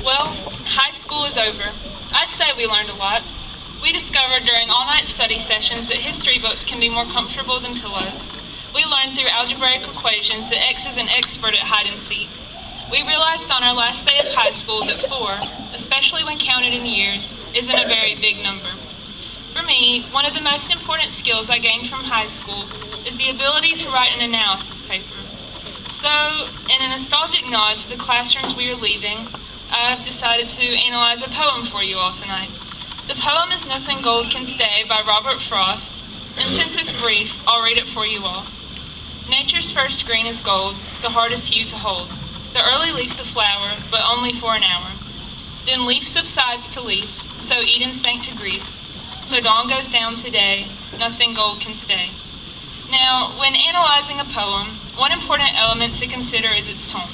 Well, high school is over. I'd say we learned a lot. We discovered during all-night study sessions that history books can be more comfortable than pillows. We learned through algebraic equations that X is an expert at hide-and-seek. We realized on our last day of high school that 4, especially when counted in years, isn't a very big number. For me, one of the most important skills I gained from high school is the ability to write an analysis paper. So, in a nostalgic nod to the classrooms we are leaving, I've decided to analyze a poem for you all tonight. The poem is Nothing Gold Can Stay by Robert Frost, and since it's brief, I'll read it for you all. Nature's first green is gold, the hardest hue to hold. The early leaf's a flower, but only for an hour. Then leaf subsides to leaf, so Eden sank to grief. So dawn goes down today, nothing gold can stay. Now, when analyzing a poem, one important element to consider is its tone.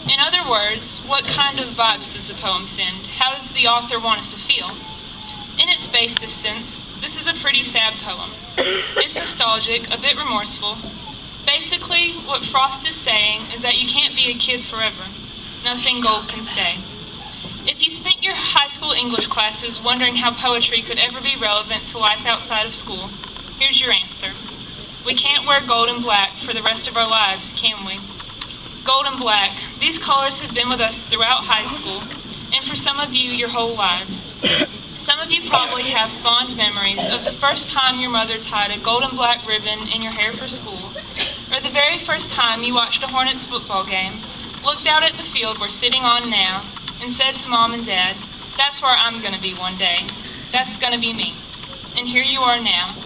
In other words, what kind of vibes does the poem send? How does the author want us to feel? In its basest sense, this is a pretty sad poem. It's nostalgic, a bit remorseful. Basically, what Frost is saying is that you can't be a kid forever. Nothing gold can stay. If you spent your high school English classes wondering how poetry could ever be relevant to life outside of school, here's your answer. We can't wear gold and black for the rest of our lives, can we? Gold and black, these colors have been with us throughout high school, and for some of you, your whole lives. Some of you probably have fond memories of the first time your mother tied a gold and black ribbon in your hair for school, or the very first time you watched a Hornets football game, looked out at the field we're sitting on now, and said to Mom and Dad, "That's where I'm going to be one day. That's going to be me." And here you are now.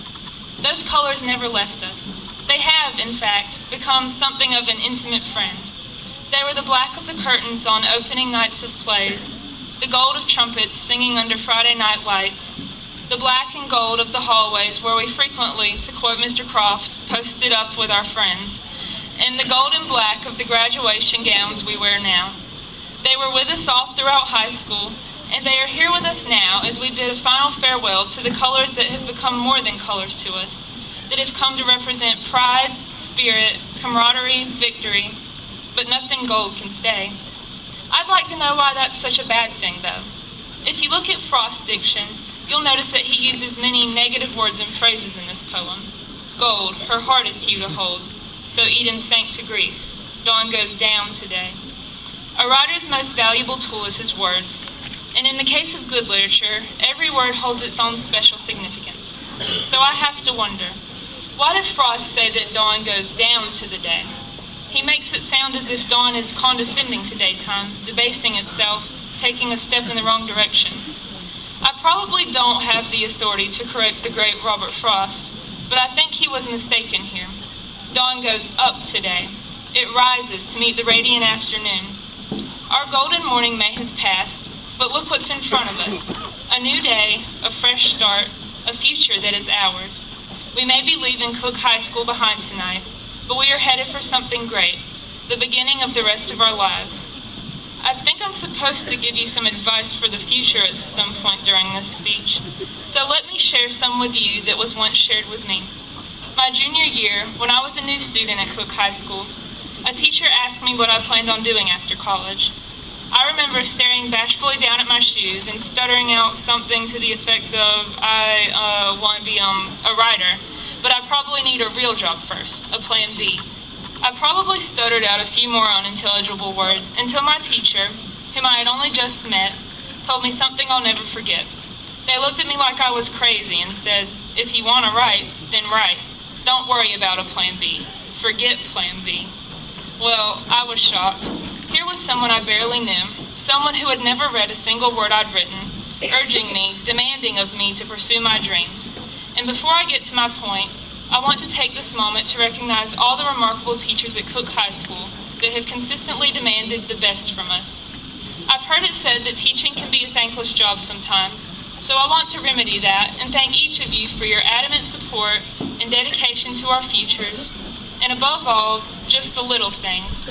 Those colors never left us. They have, in fact, become something of an intimate friend. They were the black of the curtains on opening nights of plays, the gold of trumpets singing under Friday night lights, the black and gold of the hallways where we frequently, to quote Mr. Croft, posted up with our friends, and the gold and black of the graduation gowns we wear now. They were with us all throughout high school, and they are here with us now as we bid a final farewell to the colors that have become more than colors to us, that have come to represent pride, spirit, camaraderie, victory, but nothing gold can stay. I'd like to know why that's such a bad thing, though. If you look at Frost's diction, you'll notice that he uses many negative words and phrases in this poem. Gold, her hardest hue to hold, so Eden sank to grief. Dawn goes down today. A writer's most valuable tool is his words, and in the case of good literature, every word holds its own special significance. So I have to wonder, why did Frost say that dawn goes down to the day? He makes it sound as if dawn is condescending to daytime, debasing itself, taking a step in the wrong direction. I probably don't have the authority to correct the great Robert Frost, but I think he was mistaken here. Dawn goes up today. It rises to meet the radiant afternoon. Our golden morning may have passed, but look what's in front of us. A new day, a fresh start, a future that is ours. We may be leaving Cook High School behind tonight, but we are headed for something great, the beginning of the rest of our lives. I think I'm supposed to give you some advice for the future at some point during this speech, so let me share some with you that was once shared with me. My junior year, when I was a new student at Cook High School, a teacher asked me what I planned on doing after college. I remember staring bashfully down at my shoes and stuttering out something to the effect of, I want to be a writer, but I probably need a real job first, a plan B. I probably stuttered out a few more unintelligible words until my teacher, whom I had only just met, told me something I'll never forget. They looked at me like I was crazy and said, "If you want to write, then write. Don't worry about a plan B. Forget plan B." Well, I was shocked. Here was someone I barely knew, someone who had never read a single word I'd written, urging me, demanding of me to pursue my dreams. And before I get to my point, I want to take this moment to recognize all the remarkable teachers at Cook High School that have consistently demanded the best from us. I've heard it said that teaching can be a thankless job sometimes, so I want to remedy that and thank each of you for your adamant support and dedication to our futures, and above all, just the little things.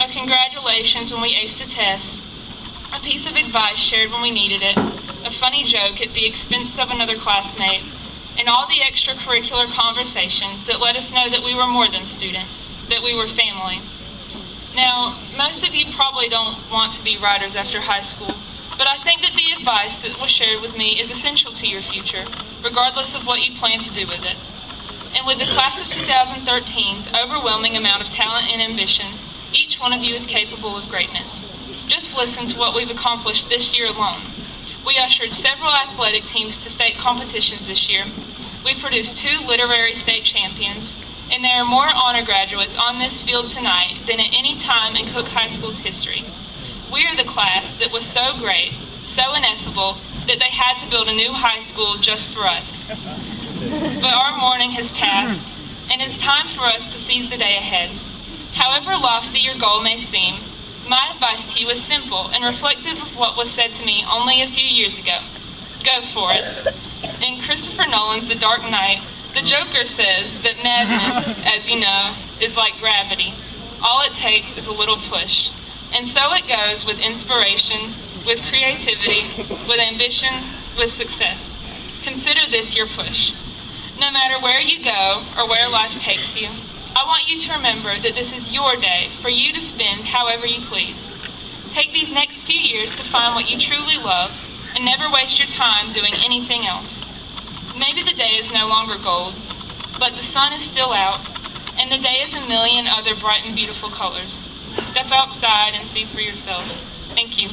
A congratulations when we aced a test, a piece of advice shared when we needed it, a funny joke at the expense of another classmate, and all the extracurricular conversations that let us know that we were more than students, that we were family. Now, most of you probably don't want to be writers after high school, but I think that the advice that was shared with me is essential to your future, regardless of what you plan to do with it. And with the class of 2013's overwhelming amount of talent and ambition, each one of you is capable of greatness. Just listen to what we've accomplished this year alone. We ushered several athletic teams to state competitions this year. We produced 2 literary state champions, and there are more honor graduates on this field tonight than at any time in Cook High School's history. We are the class that was so great, so ineffable, that they had to build a new high school just for us. But our morning has passed, and it's time for us to seize the day ahead. However lofty your goal may seem, my advice to you is simple and reflective of what was said to me only a few years ago. Go for it. In Christopher Nolan's The Dark Knight, the Joker says that madness, as you know, is like gravity. All it takes is a little push. And so it goes with inspiration, with creativity, with ambition, with success. Consider this your push. No matter where you go or where life takes you, I want you to remember that this is your day for you to spend however you please. Take these next few years to find what you truly love and never waste your time doing anything else. Maybe the day is no longer gold, but the sun is still out, and the day is a million other bright and beautiful colors. Step outside and see for yourself. Thank you.